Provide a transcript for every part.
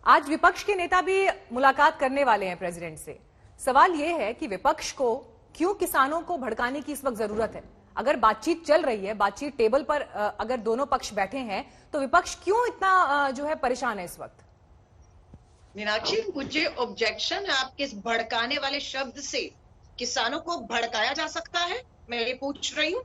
आज विपक्ष के नेता भी मुलाकात करने वाले हैं प्रेसिडेंट से। सवाल यह है कि विपक्ष को क्यों किसानों को भड़काने की इस वक्त जरूरत है? अगर बातचीत चल रही है, बातचीत टेबल पर अगर दोनों पक्ष बैठे हैं, तो विपक्ष क्यों इतना जो है परेशान है इस वक्त? मीनाक्षी, मुझे ऑब्जेक्शन है आपके इस भड़काने वाले शब्द से। किसानों को भड़काया जा सकता है? मैं ये पूछ रही हूँ।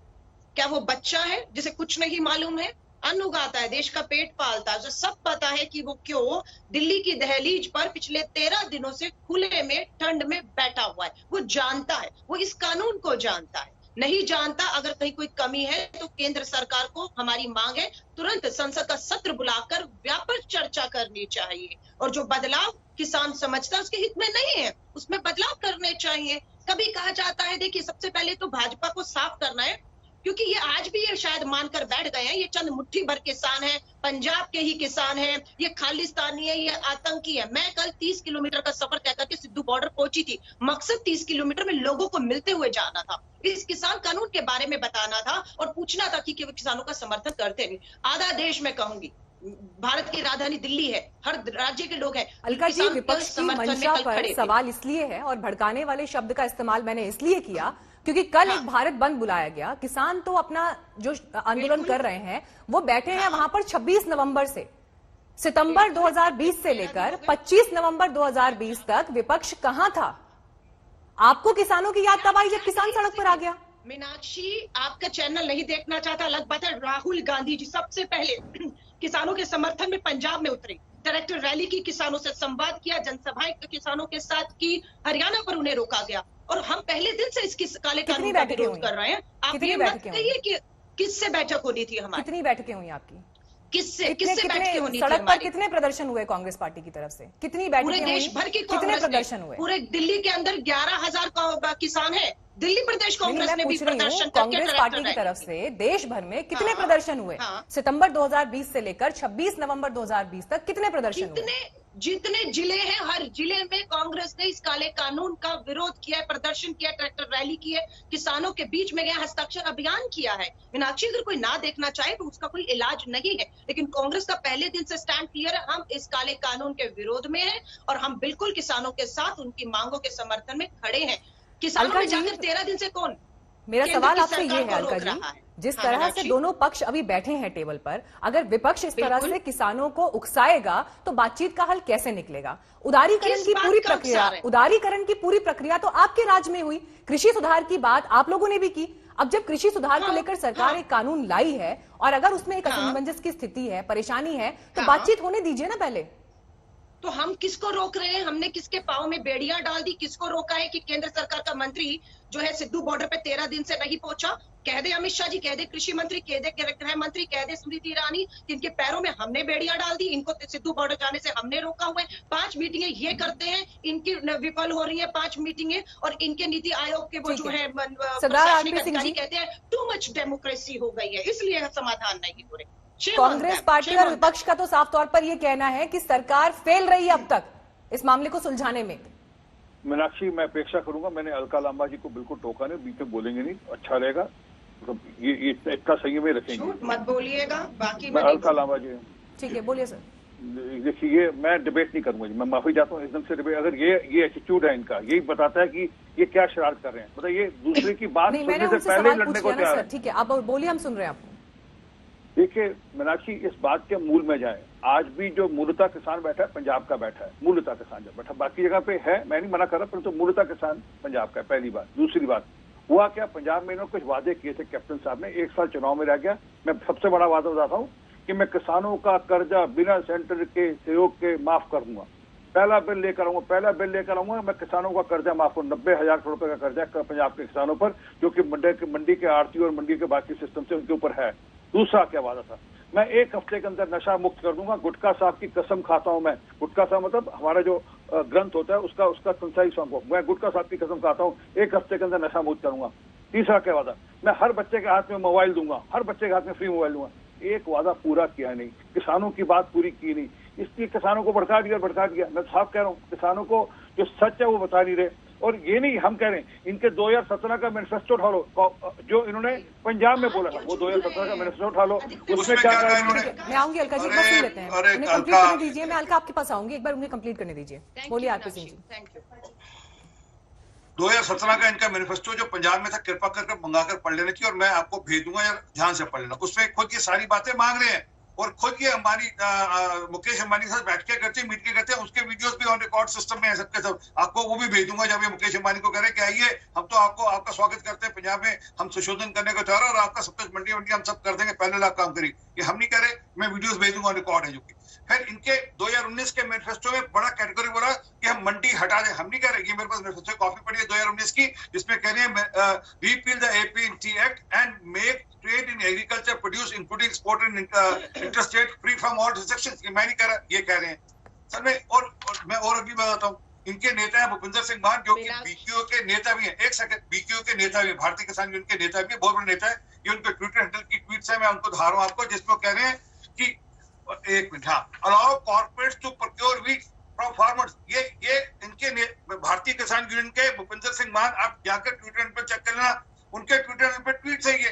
क्या वो बच्चा है जिसे कुछ नहीं मालूम है? अन्न उगाता है, देश का पेट पालता है, जो सब पता है कि वो क्यों दिल्ली की दहलीज पर पिछले 13 दिनों से खुले में ठंड में बैठा हुआ है। वो जानता है, वो इस कानून को जानता है। नहीं जानता अगर कहीं कोई कमी है तो केंद्र सरकार को हमारी मांग है तुरंत संसद का सत्र बुलाकर व्यापक चर्चा करनी चाहिए। और जो बदलाव किसान समझता है उसके हित में नहीं है, उसमें बदलाव करने चाहिए। कभी कहा जाता है, देखिए सबसे पहले तो भाजपा को साफ करना है, क्योंकि ये आज भी ये शायद मानकर बैठ गए हैं ये चंद मुट्ठी भर किसान हैं, पंजाब के ही किसान हैं, ये खालिस्तानी है, ये आतंकी है। मैं कल 30 किलोमीटर का सफर तय करके सिद्धू बॉर्डर पहुंची थी। मकसद 30 किलोमीटर में लोगों को मिलते हुए जाना था, इस किसान कानून के बारे में बताना था और पूछना था कि वो किसानों का समर्थन करते नहीं। आधा देश में कहूंगी, भारत की राजधानी दिल्ली है, हर राज्य के लोग हैं। अलका जी, विपक्ष की मंशा पर सवाल इसलिए है और भड़काने वाले शब्द का इस्तेमाल मैंने इसलिए किया क्योंकि कल एक भारत बंद बुलाया गया। किसान तो अपना जो आंदोलन कर रहे हैं वो बैठे हैं वहां पर 26 नवंबर से, सितंबर 2020 से लेकर 25 नवंबर 2020 तक विपक्ष कहां था? आपको किसानों की याद तब आई जब किसान सड़क पर आ गया। मीनाक्षी, आपका चैनल नहीं देखना चाहता, अलग बात है। राहुल गांधी जी सबसे पहले किसानों के समर्थन में पंजाब में उतरे, डायरेक्टर रैली की, किसानों से संवाद किया, जनसभाएं किसानों के साथ की। हरियाणा पर उन्हें रोका गया और हम पहले दिन से इसकी काले कानून का विरोध कर रहे हैं। आप ये मत कहिए कि किससे बैठक होनी थी हमारी। कितनी बैठकें हुई आपकी? किससे बैठकें होनी थी? सड़क पर कितने प्रदर्शन हुए कांग्रेस पार्टी की तरफ से? कितनी बैठकें पूरे देश भर की कितने प्रदर्शन हुए? पूरे दिल्ली के अंदर 11,000 किसान है। दिल्ली प्रदेश कांग्रेस ने भी प्रदर्शन कांग्रेस पार्टी की तरफ से देश भर में कितने प्रदर्शन हुए? सितंबर 2020 से लेकर 26 नवंबर 2020 तक कितने प्रदर्शन हुए? जितने जिले हैं, हर जिले में कांग्रेस ने इस काले कानून का विरोध किया, प्रदर्शन किया, ट्रैक्टर रैली की है, किसानों के बीच में गया, हस्ताक्षर अभियान किया है। मीनाक्षी, अगर कोई ना देखना चाहे तो उसका कोई इलाज नहीं है, लेकिन कांग्रेस का पहले दिन से स्टैंड क्लियर है। हम इस काले कानून के विरोध में हैं और हम बिल्कुल किसानों के साथ उनकी मांगों के समर्थन में खड़े हैं। किसानों में जाकर 13 दिन से कौन? मेरा सवाल आपसे ये है अलका जी, जिस तरह से दोनों पक्ष अभी बैठे हैं टेबल पर, अगर विपक्ष इस तरह से किसानों को उकसाएगा तो बातचीत का हल कैसे निकलेगा? उदारीकरण की पूरी प्रक्रिया तो आपके राज में हुई। कृषि सुधार की बात आप लोगों ने भी की। अब जब कृषि सुधार को लेकर सरकार एक कानून लाई है और अगर उसमें एक असमंजस की स्थिति है, परेशानी है, तो बातचीत होने दीजिए ना पहले। तो हम किसको रोक रहे हैं? हमने किसके पांव में बेड़ियां डाल दी? किसको रोका है कि केंद्र सरकार का मंत्री जो है सिद्धू बॉर्डर पे 13 दिन से नहीं पहुंचा? कह दे अमित शाह जी, कह दे कृषि मंत्री, कह दे गृह मंत्री, कह दे स्मृति ईरानी, जिनके पैरों में हमने बेड़ियां डाल दी। इनको सिद्धू बॉर्डर जाने से हमने रोका हुआ है। 5 मीटिंगें ये करते हैं, इनकी विफल हो रही है 5 मीटिंगें, और इनके नीति आयोग के वो जो है प्रशासनिक अधिकारी कहते हैं टू मच डेमोक्रेसी हो गई है, इसलिए समाधान नहीं हो रहे। कांग्रेस पार्टी और विपक्ष का तो साफ तौर पर यह कहना है कि सरकार फेल रही है अब तक इस मामले को सुलझाने में। मीनाक्षी, मैं अपेक्षा करूंगा, मैंने अलका लांबा जी को बिल्कुल टोका नहीं, बीच में बोलेंगे नहीं, अच्छा रहेगा। तो ये इतना संयम में रखेंगे, मत बोलिएगा। बाकी मैं अलका लांबा जी, ठीक है, बोलिए सर। देखिए, ये मैं डिबेट नहीं करूंगा, मैं माफी चाहता हूँ एकदम से डिबेट। अगर ये एटीट्यूड है इनका, यही बताता है कि ये क्या शरारत कर रहे हैं। मतलब ये दूसरे की बात सुनने से पहले लड़ने को तैयार है। ठीक है, आप बोलिए, हम सुन रहे हैं आपको। देखिए मीनाक्षी, इस बात के मूल में जाए, आज भी जो मूलतः किसान बैठा है पंजाब का बैठा है, मूलतः किसान जो बैठा, बाकी जगह पे है, मैं नहीं मना कर रहा, परंतु मूलतः किसान पंजाब का है। पहली बात। दूसरी बात, हुआ क्या, पंजाब में इन्होंने कुछ वादे किए थे कैप्टन साहब ने। 1 साल चुनाव में रह गया। मैं सबसे बड़ा वादा बताता हूँ कि मैं किसानों का कर्जा बिना सेंटर के सहयोग के माफ कर दूंगा। पहला बिल लेकर आऊंगा, मैं किसानों का कर्जा माफ करूँ। 90,000 करोड़ रुपए का कर्जा पंजाब के किसानों पर, जो कि मंडी के आड़ती और मंडी के बाकी सिस्टम से उनके ऊपर है। दूसरा क्या वादा था, मैं 1 हफ्ते के अंदर नशा मुक्त कर दूंगा। गुटखा साहब की कसम खाता हूं मैं। गुटखा साहब मतलब हमारा जो ग्रंथ होता है उसका संसाई सॉन्ग, मैं गुटखा साहब की कसम खाता हूं, 1 हफ्ते के अंदर नशा मुक्त करूंगा। तीसरा क्या वादा, मैं हर बच्चे के हाथ में मोबाइल दूंगा, हर बच्चे के हाथ में फ्री मोबाइल दूंगा। एक वादा पूरा किया नहीं, किसानों की बात पूरी की नहीं, इसलिए किसानों को भड़का दिया। मैं साफ कह रहा हूँ, किसानों को जो सच है वो बता नहीं रहे। और ये नहीं हम कह रहे हैं, इनके 2017 का मैनिफेस्टो उठा लो, जो इन्होंने पंजाब में बोला था वो 2017 का मैनिफेस्टो उठा लो, उसमें क्या कहा इन्होंने। मैं आऊंगी अलका जी, एक बार सुन लेते हैं, उन्हें कंप्लीट करने दीजिए। मैं अलका आपके पास आऊंगी, एक बार उन्हें कंप्लीट करने दीजिए। बोलिए RP Singh ji. Thank you. 2017 का इनका मैनिफेस्टो जो पंजाब में था, कृपा करके मंगाकर पढ़ लेने की, और मैं आपको भेज दूंगा या ध्यान से पढ़ लेना। उसमें खुद ये सारी बातें मांग रहे हैं और खुद ये अंबानी मुकेश अंबानी के साथ बैठ के करते हैं, मीट के करते हैं, उसके वीडियोस भी ऑन रिकॉर्ड सिस्टम में है सबके सब। आपको वो भी भेज दूंगा जब ये मुकेश अंबानी को कह रहे हैं कि आइए हम तो आपका स्वागत करते हैं पंजाब में, हम संशोधन करने को चाह रहे हैं और आपका सब कुछ मंडी हम सब कर देंगे, पहले आप काम करिए। ये हम नहीं कह रहे, मैं वीडियोस भेज दूंगा, रिकॉर्ड है जो कि। फिर इनके 2019 के मैनिफेस्टो में बड़ा कैटेगरी बोला कि हम मंडी हटा दें। हम नहीं कह रहे, ये मेरे पास मैनिफेस्टो कॉपी पड़ी है 2019 की, जिसमें कह रहे हैं repeal the APT act and make trade in agriculture produce including export and interstate free from all restrictions. मैं नहीं कह रहा, ये कह रहे हैं सर। मैं और अभी बताता हूँ, इनके नेता है भूपिंदर सिंह मान, जो कि BQO के नेता भी हैं। एक सेकंड, BQO के नेता भी, भारतीय किसान यूनियन के नेता भी, बहुत बड़े नेता है। ये उनके ट्विटर हैंडल की ट्वीट्स है, मैं उनको दिखा रहा हूँ आपको, जिसमें कह रहे हैं कि एक मिनट, हाँ, allow corporates to procure wheat from farmers. ये इनके भारतीय किसान यूनियन के भूपिंदर सिंह मान, आप जाकर ट्विटर पर चेक करना, उनके ट्विटर पर ट्वीट है ये।